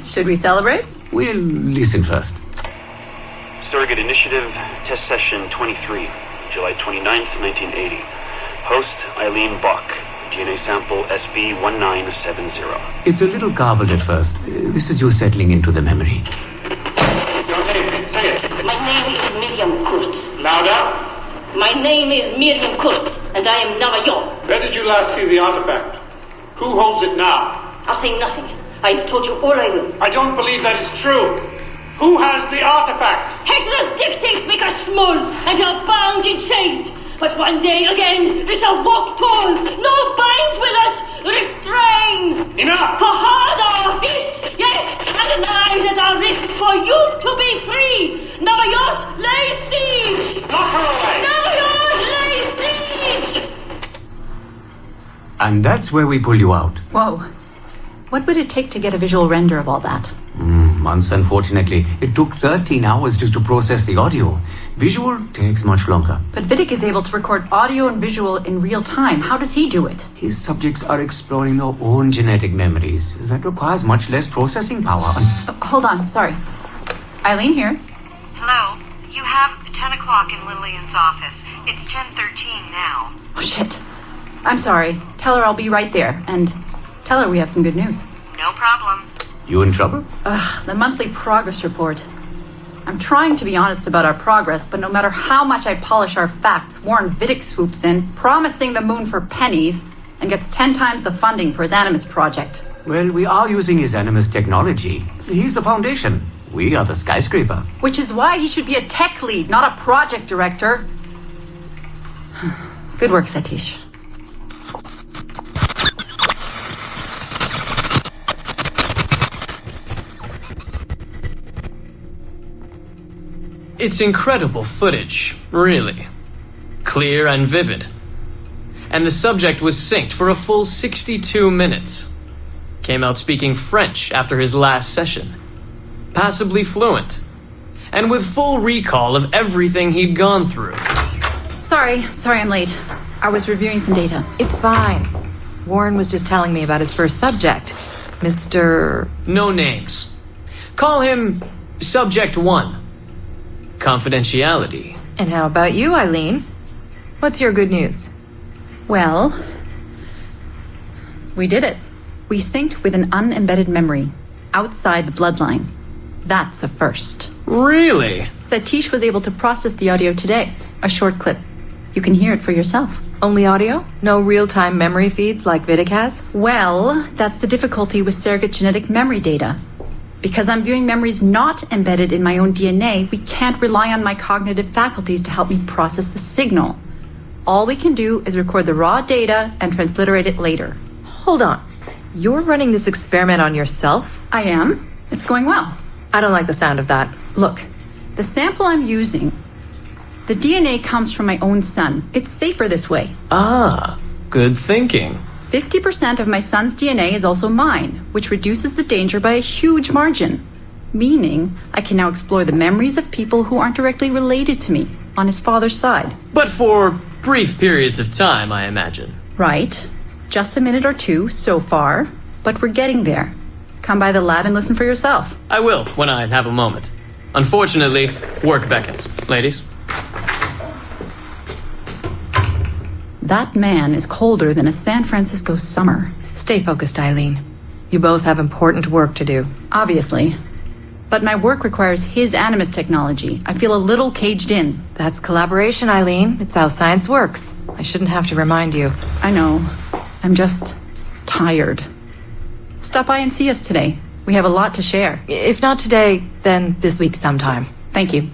Should we celebrate? We'll listen first. Surrogate Initiative, Test Session 23, July 29th, 1980. Host, Eileen Bach. DNA sample SB1970. It's a little garbled at first. This is you settling into the memory. Your name, say it. My name is Miriam Kurtz. Louder. My name is Miriam Kurtz, and I am Nava York. Where did you last see the artifact? Who holds it now? I'll say nothing. I have told you all I will. I don't believe that is true. Who has the artifact? Hexler's dictates make us small, and we are bound in chains. But one day again, we shall walk tall. No binds will us restrain. Enough! For hard our fists, yes, and the knives at our wrists for you to be free. Nava York lay siege. Knock her away! Nava York lay siege. And that's where we pull you out. Whoa. What would it take to get a visual render of all that? Months, unfortunately. It took 13 hours just to process the audio. Visual takes much longer. But Vidic is able to record audio and visual in real time. How does he do it? His subjects are exploring their own genetic memories. That requires much less processing power. Hold on, sorry. Eileen here. Hello. You have 10 o'clock in Lillian's office. It's 10:13 now. Oh, shit. I'm sorry. Tell her I'll be right there. And tell her we have some good news. No problem. You in trouble? The monthly progress report. I'm trying to be honest about our progress, but no matter how much I polish our facts, Warren Vidic swoops in, promising the moon for pennies, and gets 10 times the funding for his Animus project. Well, we are using his Animus technology. He's the foundation. We are the skyscraper. Which is why he should be a tech lead, not a project director. Good work, Satish. It's incredible footage, really. Clear and vivid. And the subject was synced for a full 62 minutes. Came out speaking French after his last session. Passably fluent. And with full recall of everything he'd gone through. Sorry I'm late. I was reviewing some data. It's fine. Warren was just telling me about his first subject, Mr. No names. Call him Subject 1. Confidentiality. And how about you, Eileen? What's your good news? Well, we did it. We synced with an unembedded memory outside the bloodline. That's a first. Really? Satish was able to process the audio today. A short clip. You can hear it for yourself. Only audio? No real-time memory feeds like Vidic has? Well, that's the difficulty with surrogate genetic memory data. Because I'm viewing memories not embedded in my own DNA, we can't rely on my cognitive faculties to help me process the signal. All we can do is record the raw data and transliterate it later. Hold on. You're running this experiment on yourself? I am. It's going well. I don't like the sound of that. Look, the sample I'm using, the DNA comes from my own son. It's safer this way. Ah, good thinking. 50% of my son's DNA is also mine, which reduces the danger by a huge margin. Meaning, I can now explore the memories of people who aren't directly related to me on his father's side. But for brief periods of time, I imagine. Right. Just a minute or two so far, but we're getting there. Come by the lab and listen for yourself. I will, when I have a moment. Unfortunately, work beckons. Ladies? That man is colder than a San Francisco summer. Stay focused, Eileen. You both have important work to do. Obviously. But my work requires his Animus technology. I feel a little caged in. That's collaboration, Eileen. It's how science works. I shouldn't have to remind you. I know. I'm just tired. Stop by and see us today. We have a lot to share. If not today, then this week sometime. Thank you.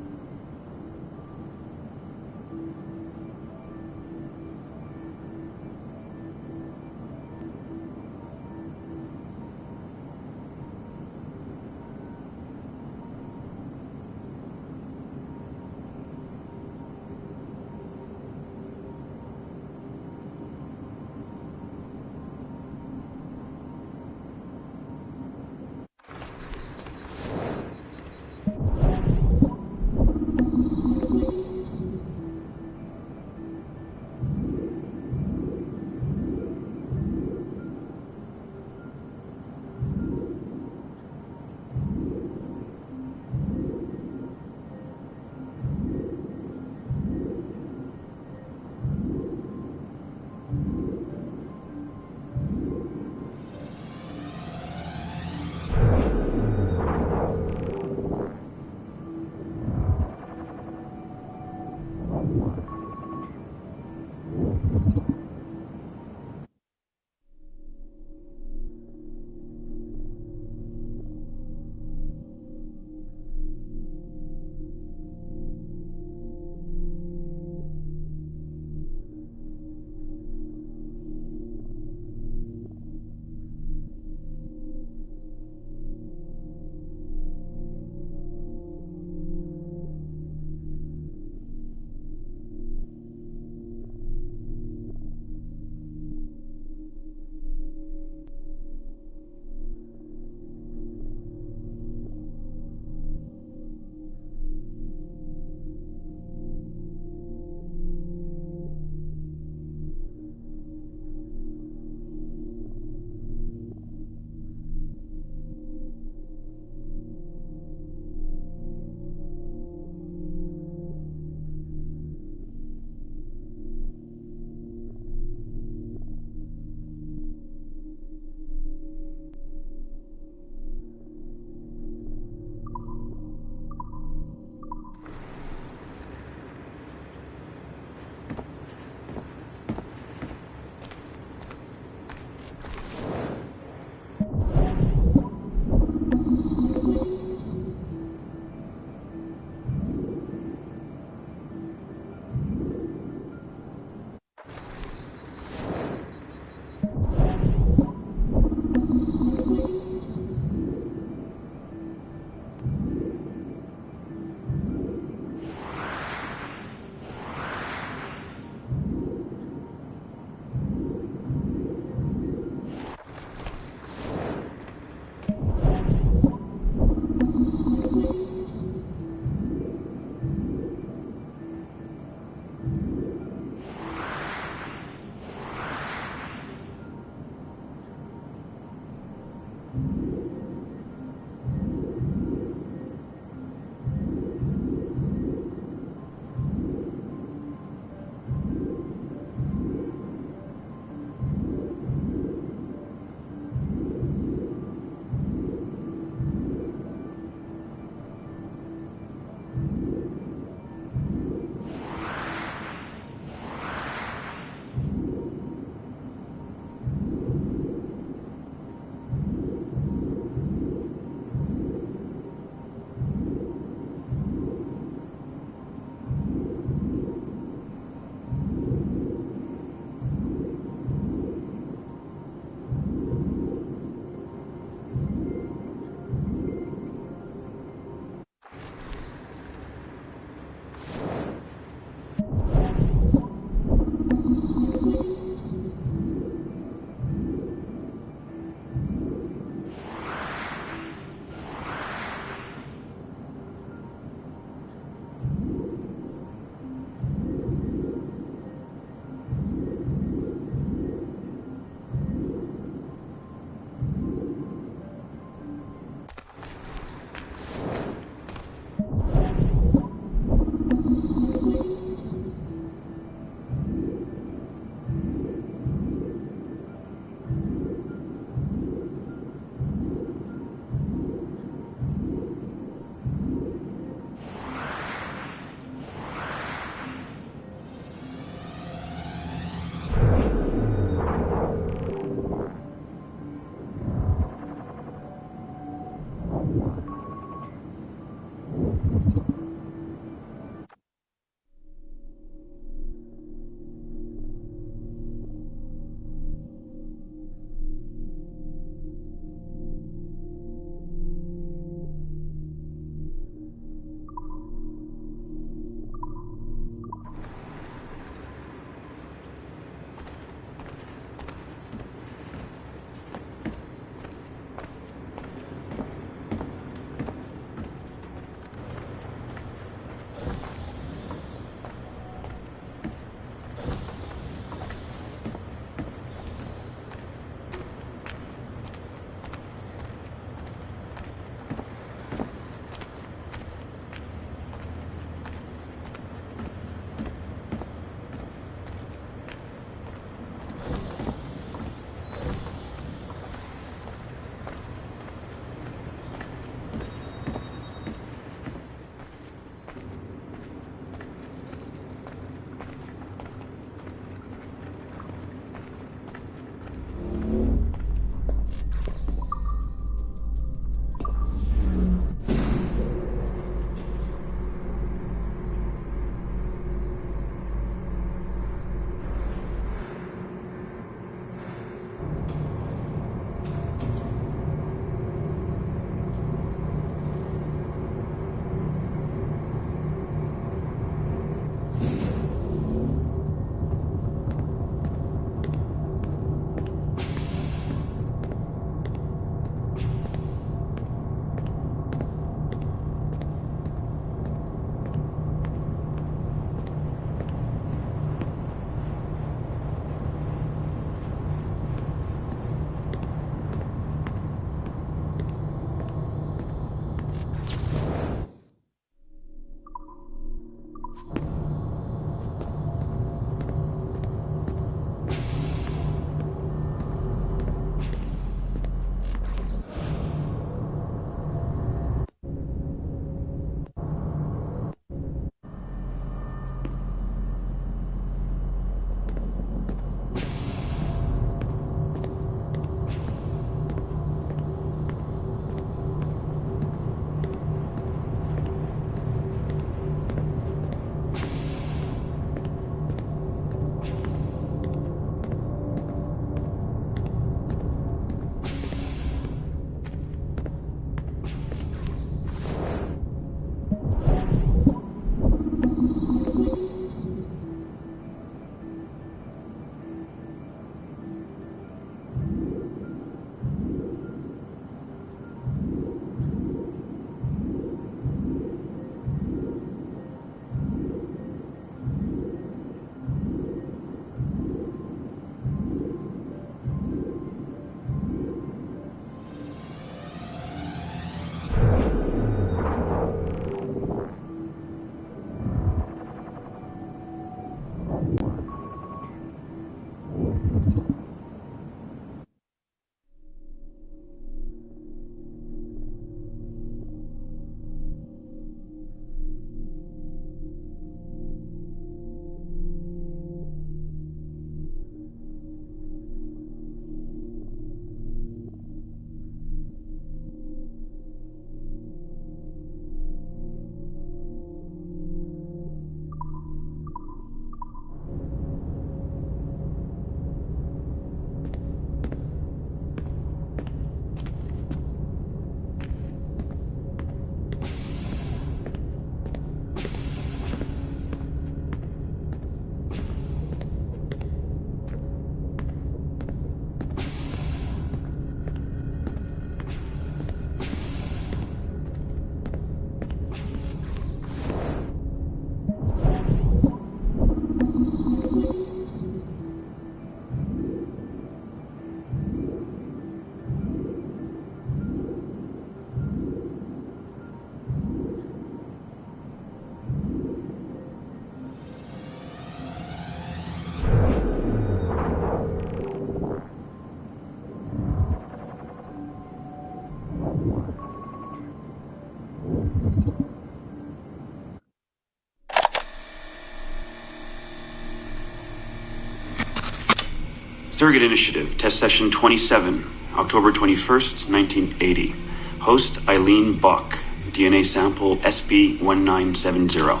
Surrogate Initiative, Test Session 27, October 21st, 1980. Host Eileen Bock, DNA sample SB1970.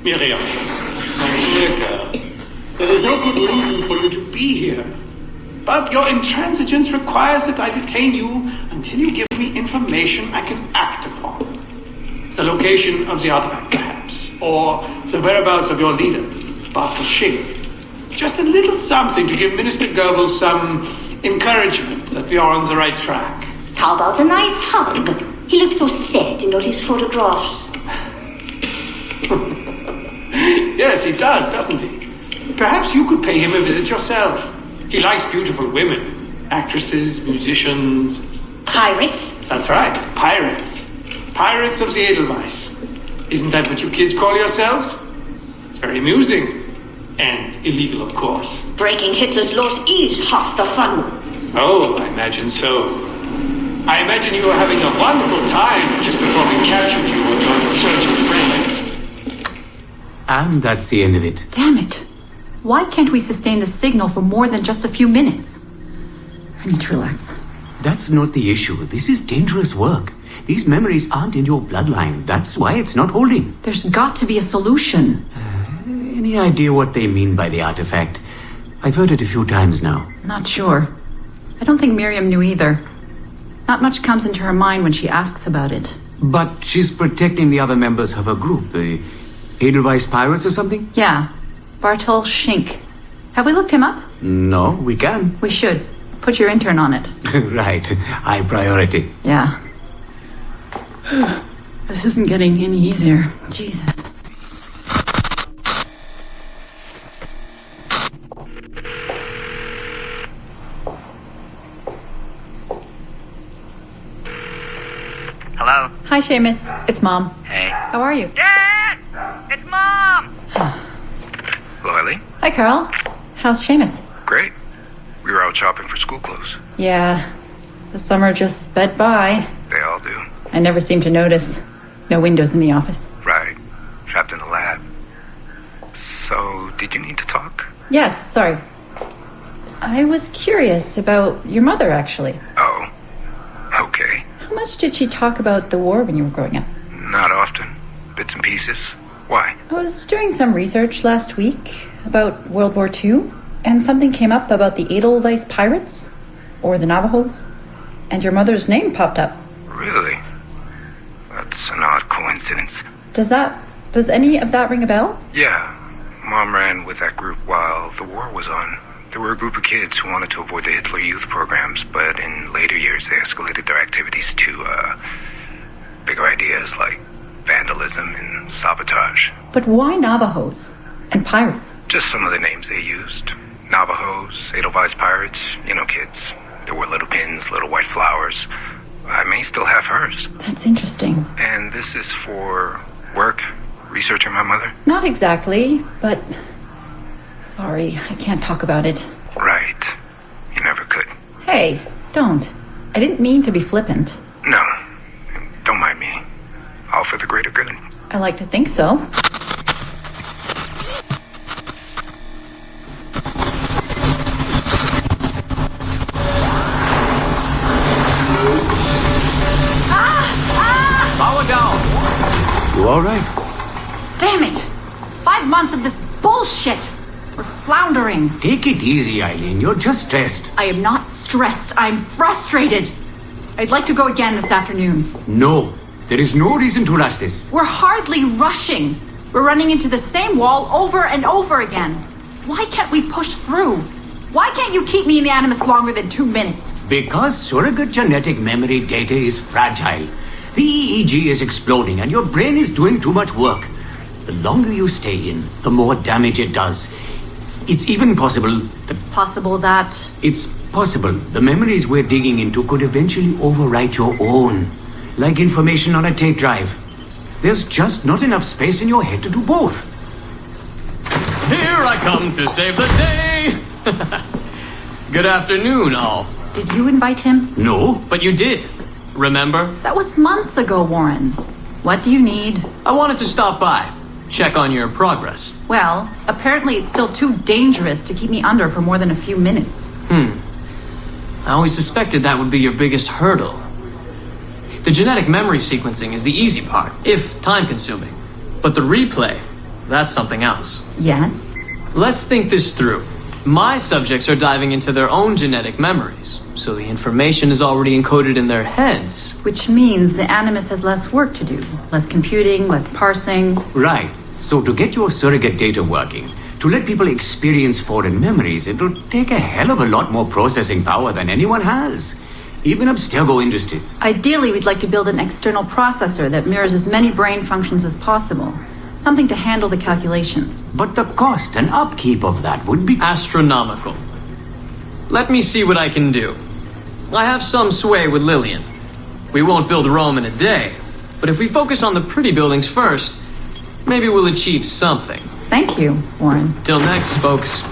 Miriam, my dear girl, there is no good reason for you to be here. But your intransigence requires that I detain you until you give me information I can act upon. The location of the artifact, perhaps, or the whereabouts of your leader, Dr. Shing. Just a little something to give Minister Goebbels some encouragement that we are on the right track. How about a nice hug? He looks so sad in all his photographs. Yes, he does, doesn't he? Perhaps you could pay him a visit yourself. He likes beautiful women, actresses, musicians. Pirates? That's right, pirates. Pirates of the Edelweiss. Isn't that what you kids call yourselves? It's very amusing. And illegal, of course. Breaking Hitler's laws is half the fun. Oh, I imagine so. I imagine you were having a wonderful time just before we captured you on your search for friends. And that's the end of it. Damn it. Why can't we sustain the signal for more than just a few minutes? I need to relax. That's not the issue. This is dangerous work. These memories aren't in your bloodline. That's why it's not holding. There's got to be a solution. Any idea what they mean by the artifact? I've heard it a few times now. Not sure. I don't think Miriam knew either. Not much comes into her mind when she asks about it. But she's protecting the other members of her group, the Edelweiss Pirates or something? Yeah. Bartol Schink. Have we looked him up? No, we can. We should. Put your intern on it. Right. High priority. Yeah. This isn't getting any easier. Jesus. Hello? Hi, Seamus. It's Mom. Hey. How are you? Dad! It's Mom! Hello, Eileen. Hi, Carl. How's Seamus? Great. We were out shopping for school clothes. Yeah. The summer just sped by. They all do. I never seem to notice. No windows in the office. Right. Trapped in the lab. So, did you need to talk? Yes, sorry. I was curious about your mother, actually. Oh. Okay. How much did she talk about the war when you were growing up? Not often. Bits and pieces. Why? I was doing some research last week about World War II, and something came up about the Edelweiss Pirates, or the Navajos, and your mother's name popped up. Really? That's an odd coincidence. Does any of that ring a bell? Yeah. Mom ran with that group while the war was on. There were a group of kids who wanted to avoid the Hitler Youth programs, but in later years they escalated their activities to, bigger ideas like vandalism and sabotage. But why Navajos and pirates? Just some of the names they used. Navajos, Edelweiss Pirates, you know, kids. There were little pins, little white flowers. I may still have hers. That's interesting. And this is for work? Researching my mother? Not exactly, but... Sorry, I can't talk about it. Right. You never could. Hey, don't. I didn't mean to be flippant. No. Don't mind me. All for the greater good. I like to think so. Power down. You all right? Damn it! 5 months of this bullshit! We're floundering. Take it easy, Eileen. You're just stressed. I am not stressed. I'm frustrated. I'd like to go again this afternoon. No. There is no reason to rush this. We're hardly rushing. We're running into the same wall over and over again. Why can't we push through? Why can't you keep me in the Animus longer than 2 minutes? Because surrogate genetic memory data is fragile. The EEG is exploding and your brain is doing too much work. The longer you stay in, the more damage it does. It's even possible that... It's possible the memories we're digging into could eventually overwrite your own. Like information on a tape drive. There's just not enough space in your head to do both. Here I come to save the day! Good afternoon, all. Did you invite him? No. But you did. Remember? That was months ago, Warren. What do you need? I wanted to stop by. check on your progress. Well, apparently it's still too dangerous to keep me under for more than a few minutes. I always suspected that would be your biggest hurdle. The genetic memory sequencing is the easy part, if time-consuming. But the replay, that's something else. Yes? Let's think this through. My subjects are diving into their own genetic memories, so the information is already encoded in their heads. Which means the Animus has less work to do. Less computing, less parsing. Right. So to get your surrogate data working, to let people experience foreign memories, it'll take a hell of a lot more processing power than anyone has. Even Abstergo Industries. Ideally, we'd like to build an external processor that mirrors as many brain functions as possible. Something to handle the calculations. But the cost and upkeep of that would be Astronomical. Let me see what I can do. I have some sway with Lillian. We won't build Rome in a day, but if we focus on the pretty buildings first, maybe we'll achieve something. Thank you, Warren. Till next, folks.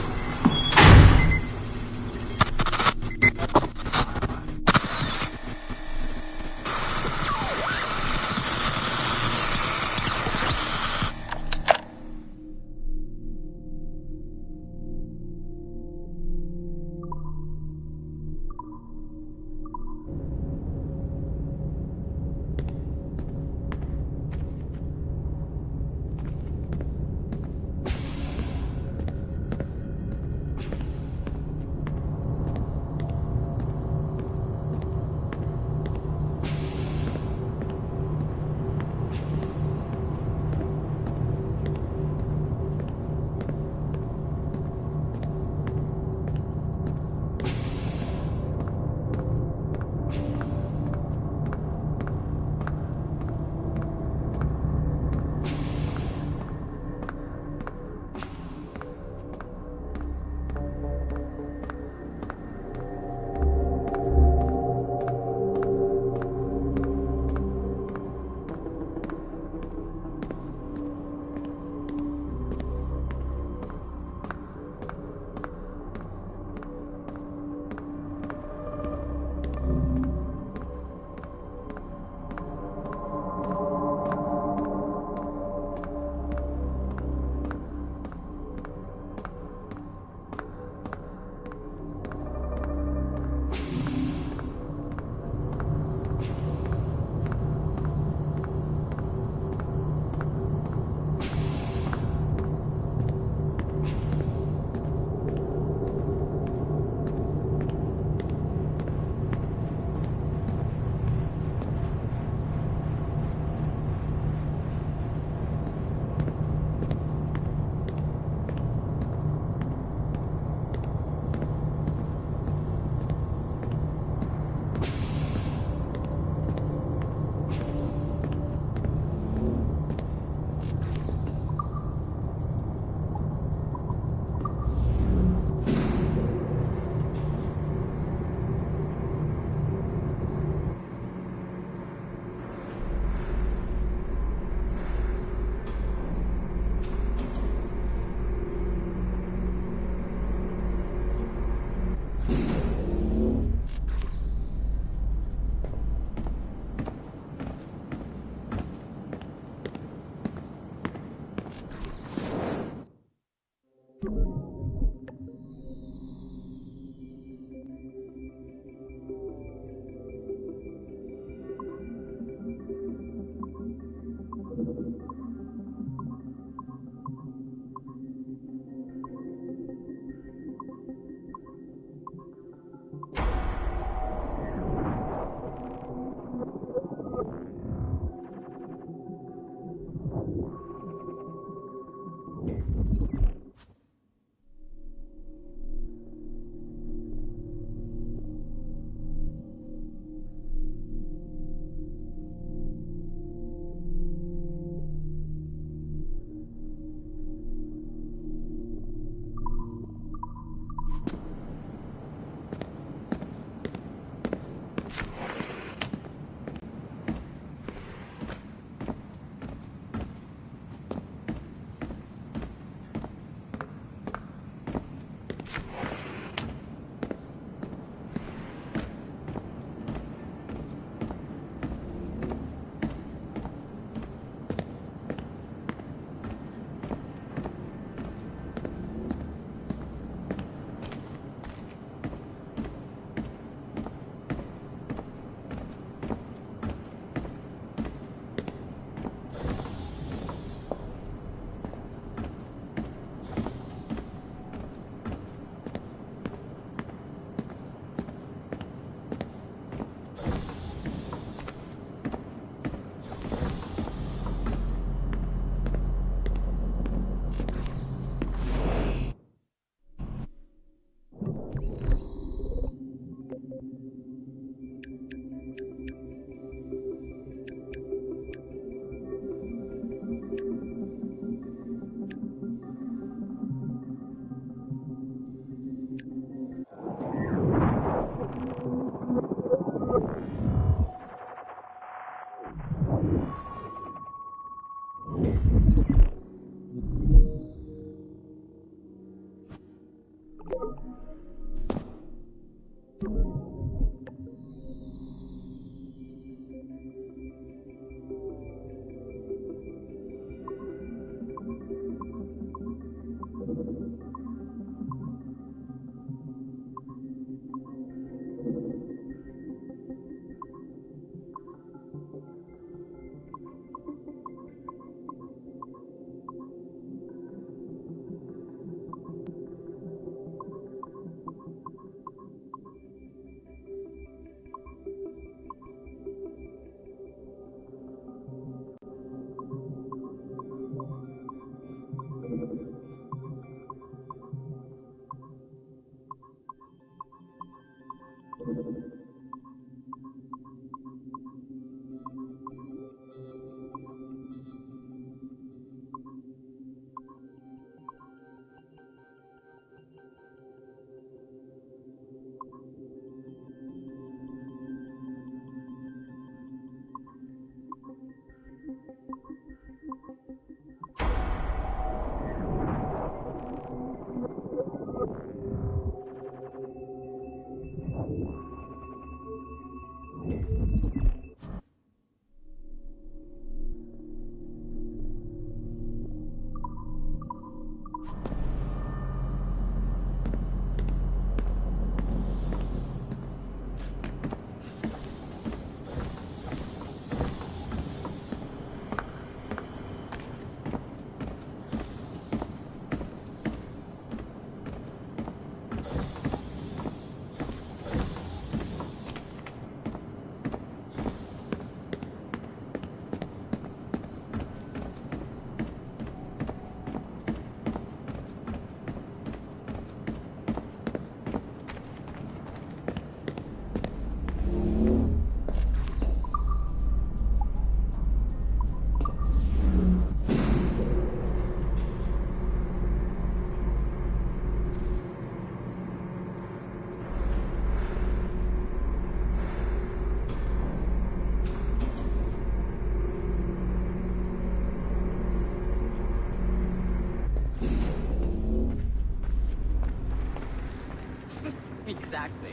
Exactly.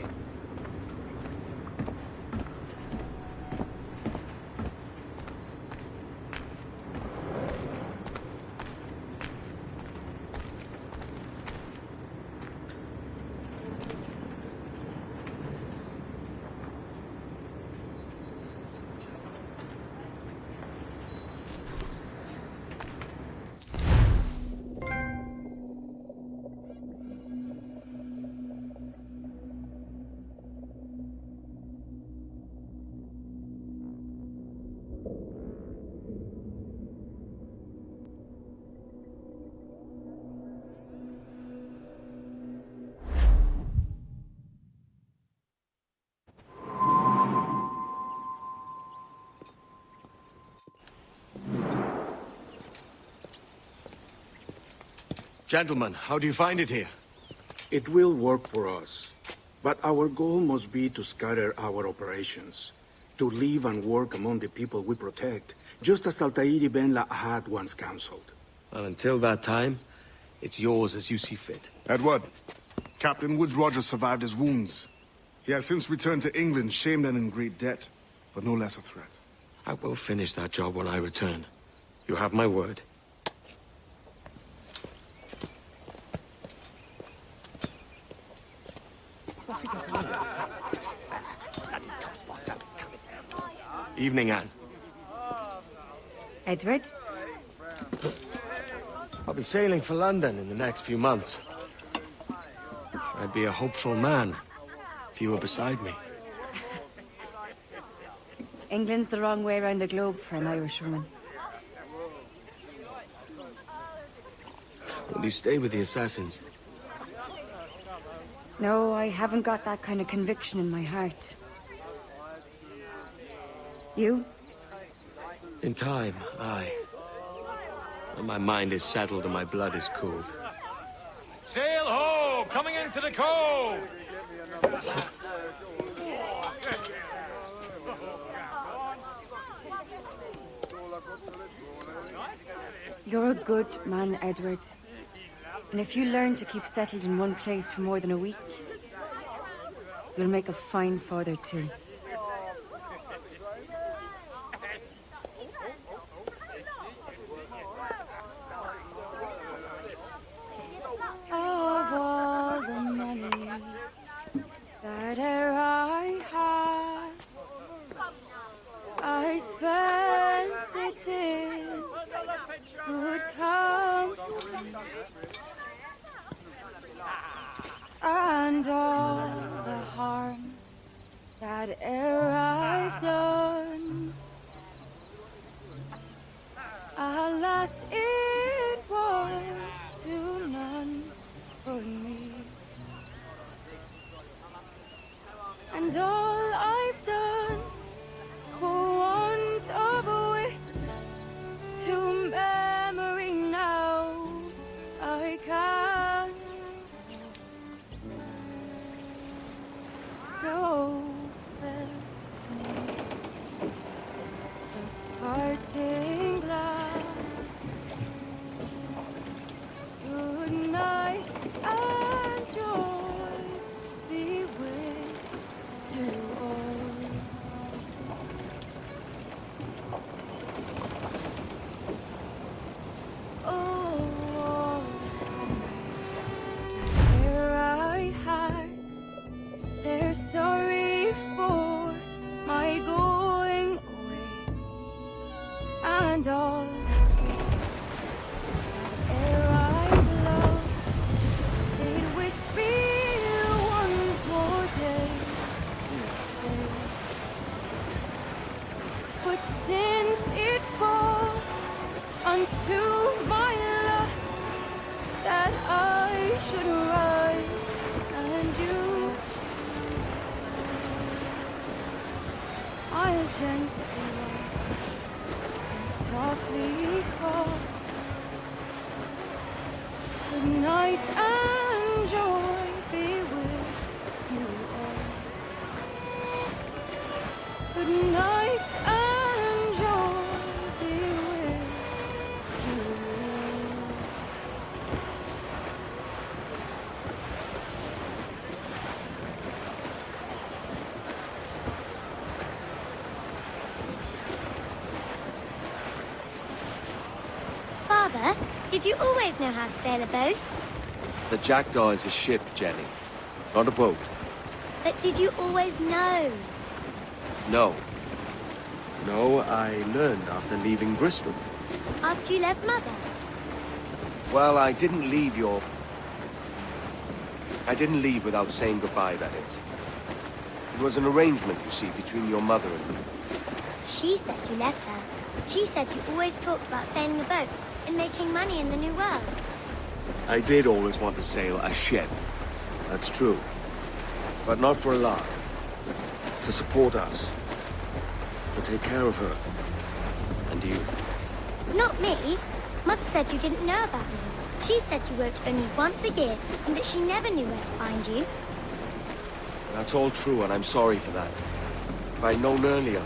Gentlemen, how do you find it here? It will work for us. But our goal must be to scatter our operations. To live and work among the people we protect, just as Altair Ben Lahad once counseled. Well, until that time, it's yours as you see fit. Edward, Captain Woods Rogers survived his wounds. He has since returned to England, shamed and in great debt, but no less a threat. I will finish that job when I return. You have my word. Evening, Anne. Edward? I'll be sailing for London in the next few months. I'd be a hopeful man if you were beside me. England's the wrong way around the globe for an Irish woman. Will you stay with the assassins? No, I haven't got that kind of conviction in my heart. You? In time, aye. When my mind is settled and my blood is cooled. Sail ho! Coming into the cove! You're a good man, Edward. And if you learn to keep settled in one place for more than a week, you'll make a fine father too. Of all the money that e'er I had, I spent it in good company, and all the harm that e'er I've done, alas, it was to none but me. And And all I've done for want of wit to memory now I can't. So parting glass. Good night and joy be with you all. Oh, where I had, they're sorry for my going away. And all the sweet air I love, they'd wish me one more day to stay. But since it falls unto my lot that I should rise and you, I'll gently softly call. Good night and joy be with you all. Good night and joy be with you all. Father, did you always know how to sail a boat? The Jackdaw is a ship, Jenny, not a boat. But did you always know? No. No, I learned after leaving Bristol. After you left Mother? Well, I didn't leave without saying goodbye, that is. It was an arrangement, you see, between your mother and me. She said you left her. She said you always talked about sailing a boat and making money in the New World. I did always want to sail a ship. That's true. But not for a laugh. To support us. To take care of her. And you. Not me. Mother said you didn't know about me. She said you wrote only once a year and that she never knew where to find you. That's all true, and I'm sorry for that. If I'd known earlier,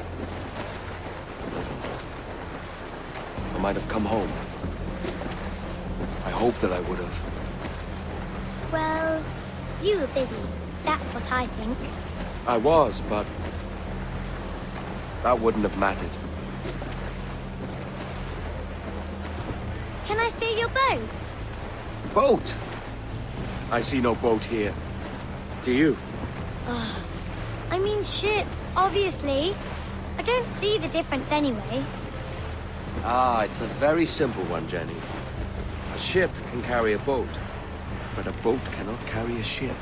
I might have come home. I hope that I would have. Well, you were busy. That's what I think. I was, but that wouldn't have mattered. Can I steal your boat? Boat? I see no boat here. Do you? Oh, I mean ship, obviously. I don't see the difference anyway. Ah, it's a very simple one, Jenny. A ship can carry a boat, but a boat cannot carry a ship.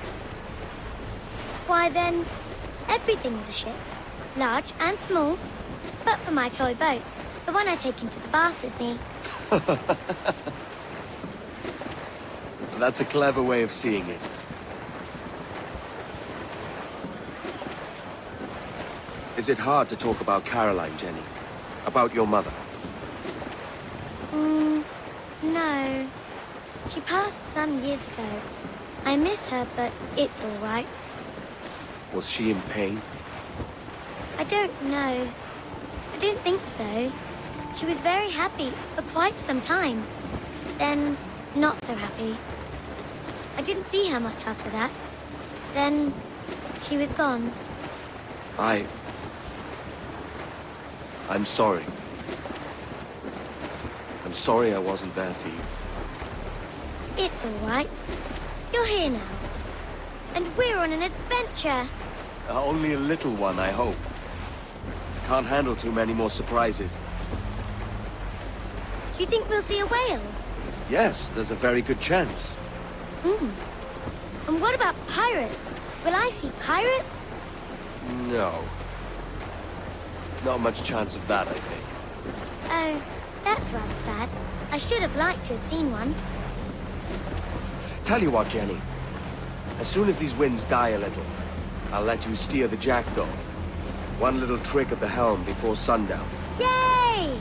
Why then, everything is a ship. Large and small. But for my toy boat, the one I take into the bath with me. That's a clever way of seeing it. Is it hard to talk about Caroline, Jenny? About your mother? No. She passed some years ago. I miss her, but it's all right. Was she in pain? I don't know. I don't think so. She was very happy for quite some time. Then, not so happy. I didn't see her much after that. Then, she was gone. I'm sorry. I'm sorry I wasn't there for you. It's all right. You're here now. And we're on an adventure. Only a little one, I hope. Can't handle too many more surprises. You think we'll see a whale? Yes, there's a very good chance. And what about pirates? Will I see pirates? No. Not much chance of that, I think. Oh, that's rather sad. I should have liked to have seen one. Tell you what, Jenny. As soon as these winds die a little, I'll let you steer the jack, though. One little trick at the helm before sundown. Yay!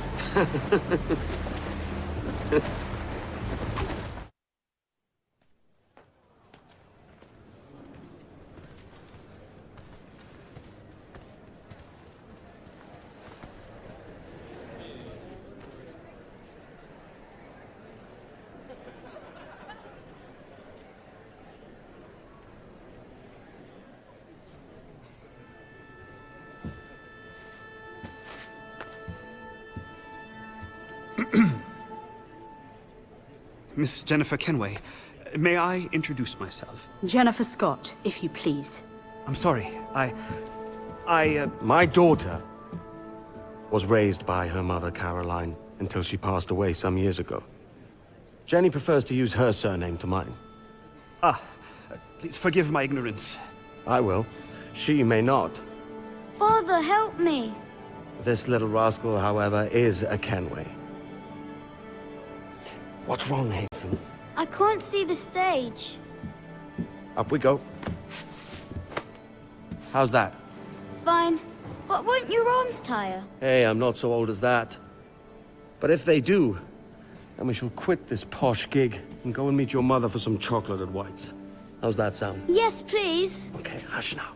Miss Jennifer Kenway, may I introduce myself? Jennifer Scott, if you please. I'm sorry, My daughter was raised by her mother, Caroline, until she passed away some years ago. Jenny prefers to use her surname to mine. Please forgive my ignorance. I will. She may not. Father, help me. This little rascal, however, is a Kenway. What's wrong, Haven? I can't see the stage. Up we go. How's that? Fine. But won't your arms tire? Hey, I'm not so old as that. But if they do, then we shall quit this posh gig and go and meet your mother for some chocolate at White's. How's that sound? Yes, please. Okay, hush now.